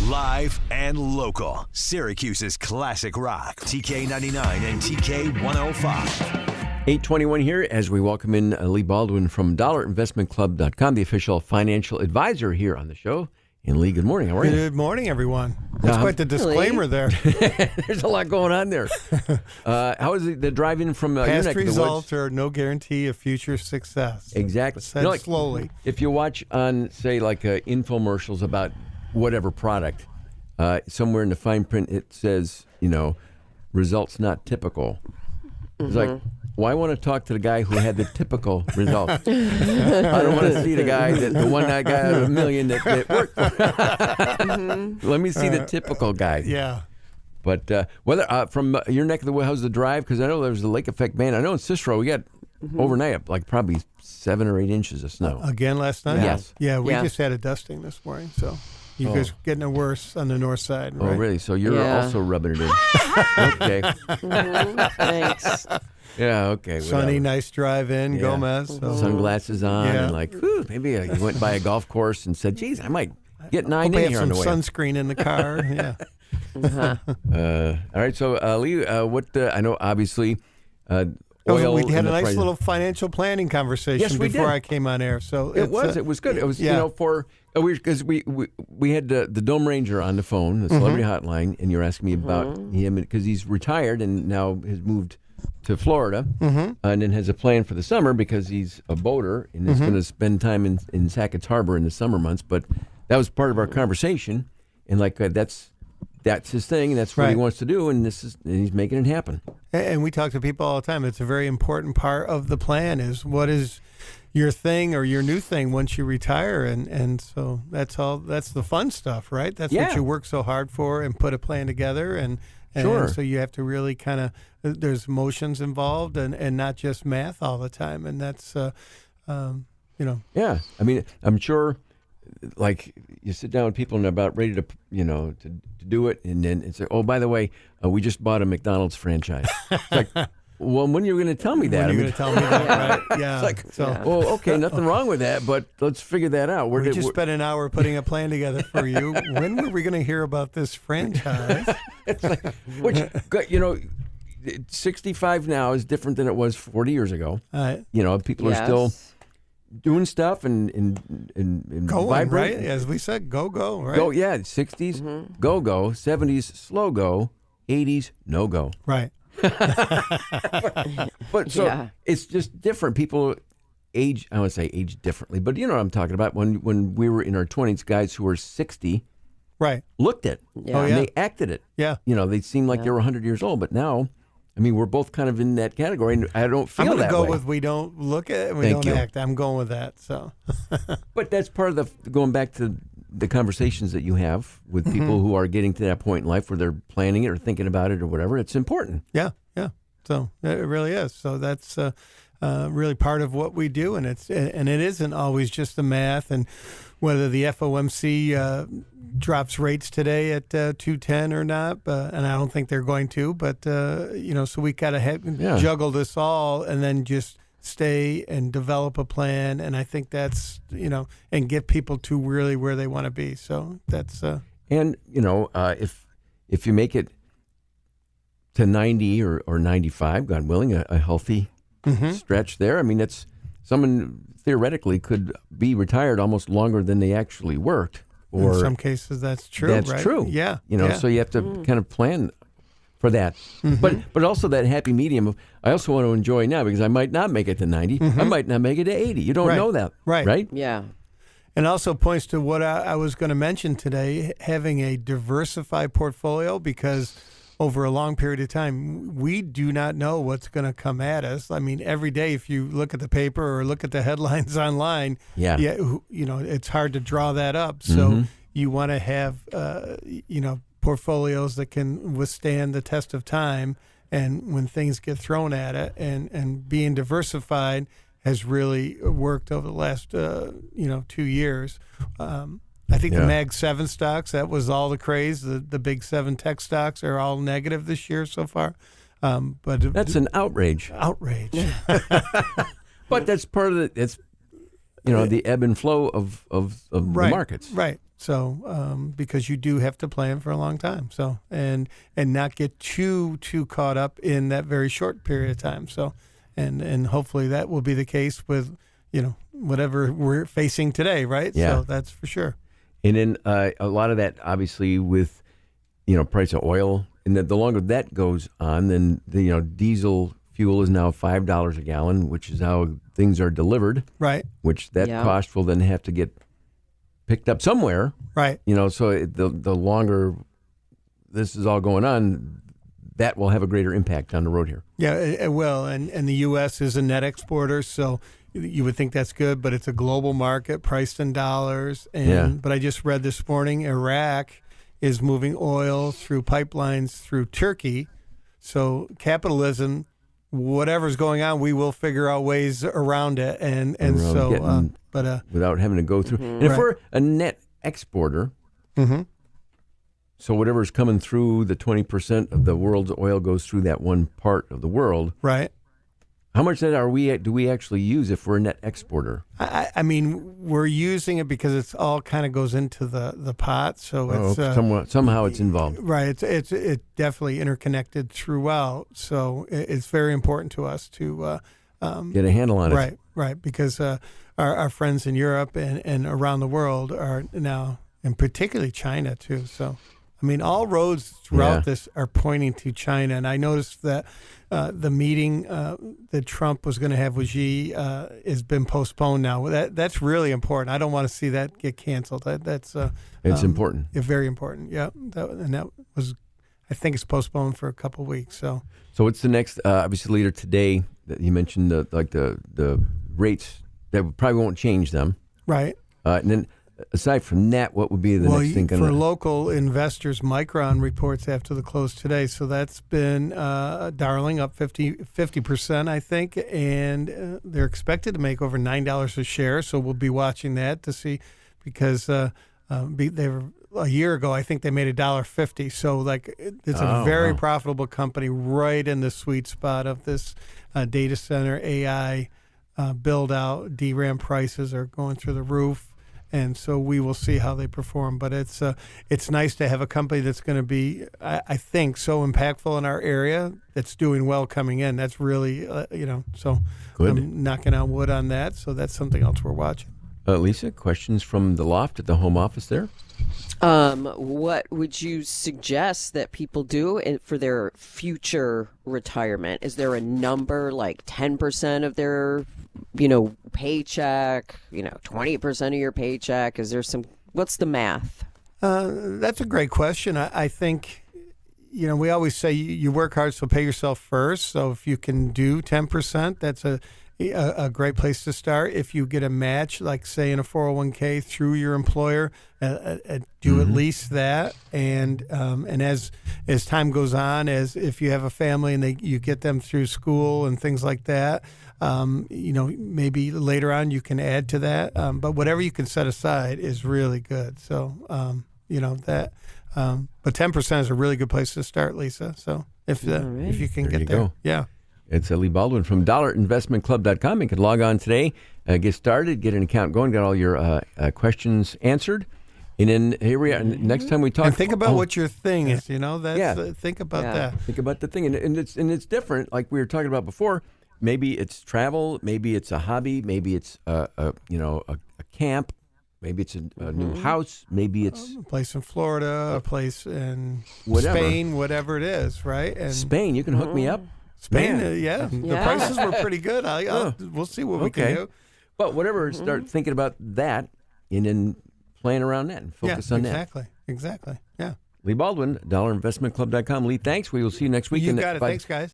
Live and local. Syracuse's classic rock. TK99 and TK105. 8:21 here as we welcome in Leigh Baldwin from dollarinvestmentclub.com, the official financial advisor here on the show. And Leigh, good morning. How are you? Good morning, everyone. That's quite the disclaimer there. There's a lot going on there. How is the drive-in from your Past neck of the results woods? are no guarantee of future success. Exactly. Said slowly. If you watch on, say, like infomercials about whatever product, somewhere in the fine print it says, results not typical. It's like, well, I want to talk to the guy who had the typical result. I don't want to see the guy the one guy out of a million that worked for. Let me see the typical guy. Yeah. But whether from your neck of the woods, how's the drive? Because I know there's the lake effect band. I know in Cicero we got overnight like probably 7 or 8 inches of snow. Again last night? Yes. Yeah, we just had a dusting this morning, so you guys are getting it worse on the north side, right? Oh, really? So you're also rubbing it in. Okay. Thanks. Yeah, okay. Sunny, whatever. nice drive in, Gomez. So. Sunglasses on and like, maybe you went by a golf course and said, geez, I might get 9 in here on the way. Some sunscreen in the car, yeah. All right, so Leigh, I know obviously oil. We had and a the nice price. little financial planning conversation Yes, we before did. I came on air. So It was good. It was, because we had the Dome Ranger on the phone, the celebrity hotline, and you're asking me about him because he's retired and now has moved to Florida, and then has a plan for the summer because he's a boater and is going to spend time in Sackett's Harbor in the summer months. But that was part of our conversation, and that's his thing, and that's what he wants to do, and he's making it happen. And we talk to people all the time. It's a very important part of the plan is what is your thing or your new thing once you retire, and so that's the fun stuff, right? That's what you work so hard for and put a plan together, and so you have to really kind of there's emotions involved and not just math all the time, and that's Yeah, I mean, I'm sure. Like you sit down with people and they're about ready to do it, and then it's like, oh, by the way, we just bought a McDonald's franchise. It's like, well, when are you going to tell me that? When are you going to tell me that? Right? Yeah. It's like, well, okay, nothing wrong with that, but let's figure that out. We just spent an hour putting a plan together for you. When were we going to hear about this franchise? It's like, which 65 now is different than it was 40 years ago. People are still doing stuff and going, vibrant. right? As we said, go, right? Go, yeah. 60s, go. 70s, slow go. 80s, no go. Right. But so it's just different. People age, I would say age differently, but you know what I'm talking about. When we were in our 20s, guys who were 60 looked it. Yeah. And they acted it. Yeah. They seemed like they were 100 years old, but now, I mean, we're both kind of in that category, and I don't feel that way. I'm going to go with we don't look at it and we don't act. I'm going with that. So, but that's part of going back to the conversations that you have with people who are getting to that point in life where they're planning it or thinking about it or whatever. It's important. Yeah. So it really is. So that's really part of what we do, and it isn't always just the math and whether the FOMC drops rates today at 210 or not, and I don't think they're going to. But so we got to juggle this all, and then just stay and develop a plan. And I think that's and get people to really where they want to be. So that's and if you make it to 90 or 95, God willing, a healthy stretch there. I mean, that's someone theoretically could be retired almost longer than they actually worked. Or in some cases, that's true. That's right? true. Yeah. So you have to kind of plan for that. But also that happy medium of I also want to enjoy now because I might not make it to 90. I might not make it to 80. You don't know that. Right? Yeah. And also points to what I was going to mention today, having a diversified portfolio, because over a long period of time, we do not know what's going to come at us. I mean, every day, if you look at the paper or look at the headlines online, it's hard to draw that up. So you want to have, portfolios that can withstand the test of time, and when things get thrown at it, and being diversified has really worked over the last, 2 years. I think the Mag 7 stocks, that was all the craze. The big 7 tech stocks are all negative this year so far. But that's an outrage. But that's part of it. It's the ebb and flow of the markets. Right. So because you do have to plan for a long time. So and not get too caught up in that very short period of time. So and hopefully that will be the case with whatever we're facing today, right? Yeah. So that's for sure. And then a lot of that, obviously, with price of oil, and the longer that goes on, then diesel fuel is now $5 a gallon, which is how things are delivered. Right. Which that cost will then have to get picked up somewhere. Right. So the longer this is all going on, that will have a greater impact on the road here. Yeah, it will. And the U.S. is a net exporter, so you would think that's good, but it's a global market priced in dollars. But I just read this morning, Iraq is moving oil through pipelines through Turkey. So capitalism, whatever's going on, we will figure out ways around it. Without having to go through. And if we're a net exporter, so whatever's coming through, the 20% of the world's oil goes through that one part of the world. Right. How much of that do we actually use if we're a net exporter? I mean, we're using it because it's all kind of goes into the pot. So it's somehow it's involved. Right. It's definitely interconnected throughout. So it's very important to us to get a handle on it. Right. Because our friends in Europe and around the world are now, and particularly China too. So, I mean, all roads throughout this are pointing to China. And I noticed that the meeting that Trump was going to have with Xi has been postponed now. That's really important. I don't want to see that get canceled. It's important. It's very important. Yeah. That was, I think it's postponed for a couple of weeks. So what's the next, obviously later today, that you mentioned the rates that probably won't change them. Right. And then aside from that, what would be the next thing? For local investors, Micron reports after the close today. So that's been darling, up 50%, I think. And they're expected to make over $9 a share. So we'll be watching that to see, because they were a year ago, I think they made $1.50. So it's a very profitable company, right in the sweet spot of this data center AI build out. DRAM prices are going through the roof. And so we will see how they perform. But it's nice to have a company that's going to be, I think, so impactful in our area that's doing well coming in. That's really, so good. I'm knocking on wood on that. So that's something else we're watching. Lisa, questions from the loft at the home office there? What would you suggest that people do for their future retirement? Is there a number, like 10% of their paycheck, 20% of your paycheck? Is there what's the math? That's a great question. I think, we always say you work hard, so pay yourself first. So if you can do 10%, that's a great place to start. If you get a match, like say in a 401k through your employer, do at least that. And as time goes on, as if you have a family and you get them through school and things like that, maybe later on you can add to that. But whatever you can set aside is really good. So, but 10% is a really good place to start, Lisa. So if you can get there. Yeah. It's Leigh Baldwin from dollarinvestmentclub.com. You can log on today, get started, get an account going, get all your questions answered. And then here we are. Next time we talk, and think about what your thing is. Think about that. Think about the thing, and it's different. Like we were talking about before. Maybe it's travel. Maybe it's a hobby. Maybe it's a camp. Maybe it's a new house. Maybe it's a place in Florida, a place in whatever. Spain, whatever it is, right? And Spain, you can hook me up. Spain, the prices were pretty good. We'll see what we can do. But whatever, start thinking about that and then playing around that and focus on that. Exactly. Yeah. Leigh Baldwin, dollarinvestmentclub.com. Leigh, thanks. We will see you next week. You got it. Thanks, guys.